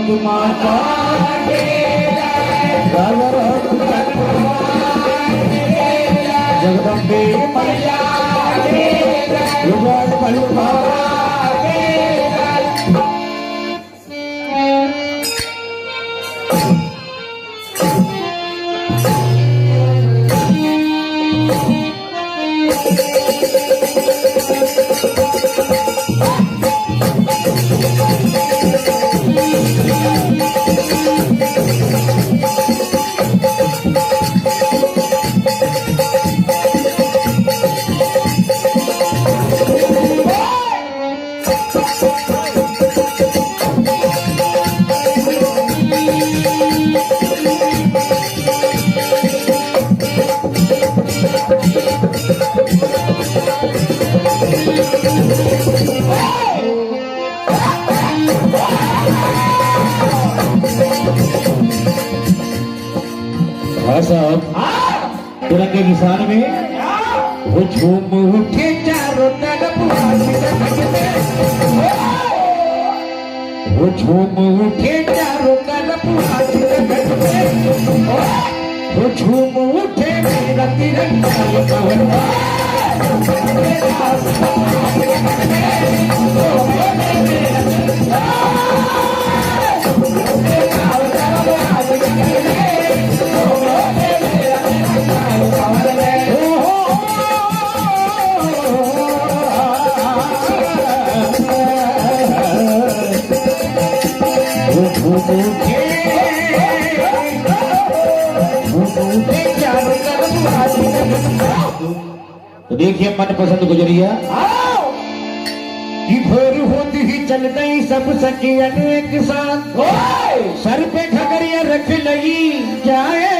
माता जगदम्बे मैया युगल बलुमा साहब तिरंगे किसान में वो झूम उठे चारों तरफ वो झूम उठे चारों तरफ वो झूम उठे मेरा तिरंगा तो देखिए मन पसंद गुजरिया कि भोर होती ही चल गई सब सखियन एक साथ सर पे घगरिया रख लगी जाए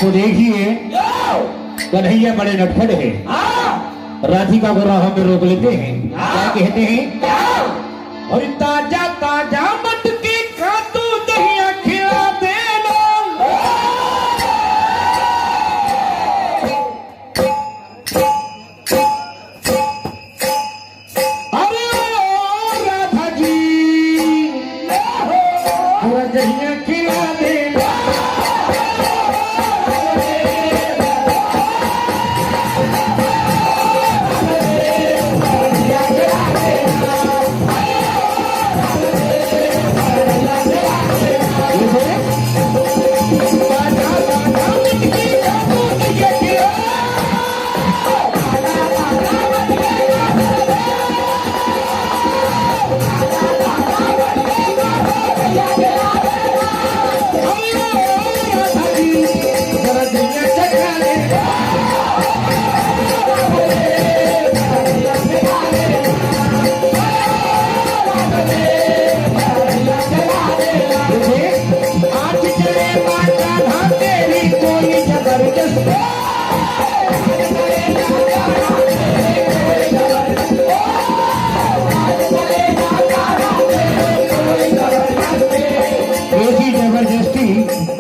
तो देखिए कन्हैया बड़े नटखट है राधिका को राह में रोक लेते हैं क्या कहते हैं और ताजा ताजा मटके का तो दहिया खिला देना अरे राधा जी दहिया खिला देना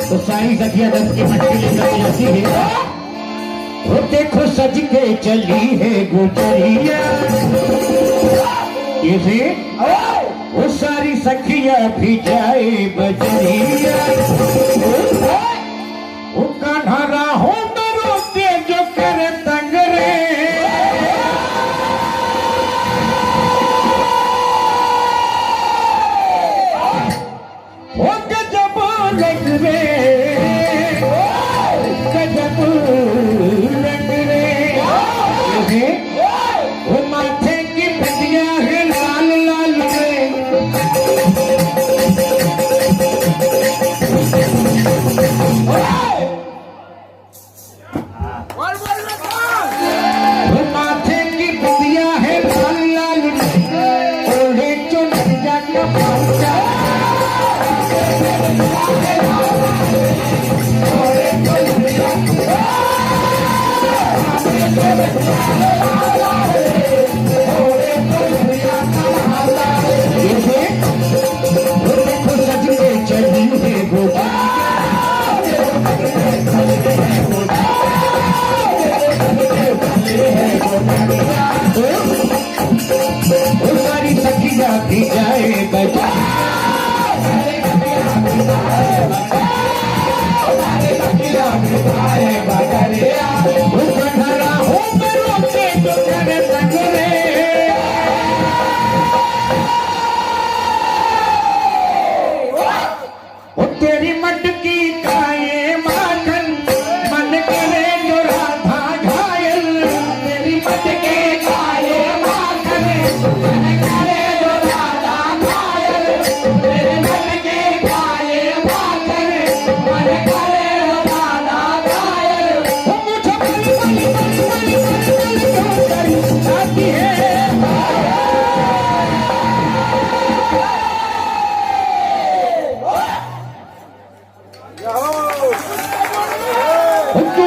तो सारी सखिया दस की मटकी लेकर जाती है वो देखो सज के चली है गुजरिया इसे वो सारी सखिया भी जाए बजरिया वो कान्हा राहों में रोते जो करे तंग रे वो गजब लग रे गजब लग रे वो माथे की बिंदिया है लाल लाल रे वो माथे की बिंदिया है लाल लाल ओढ़े चुन जाकर तेरी मटकी का ये माखन मन करे जो राधा घायल। तेरी मटकी का ये माखन मन करे जो राधा घायल। तेरी मटकी का ये माखन मन करे जो राधा घायल। मुझे बली बली बली बली बली क्यों करी जाती है।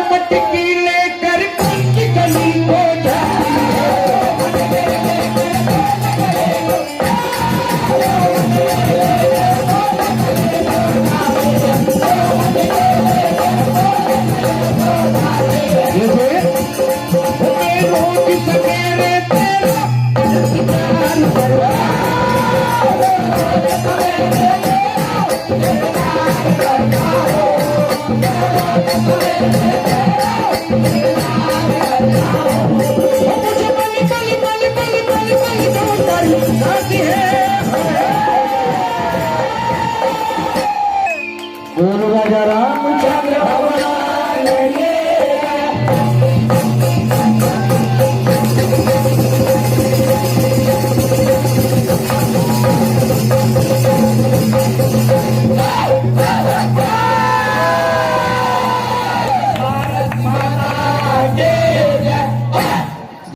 मटकी लेकर की गली को जाती रोज सवेरे तेरा बोलो राजा राम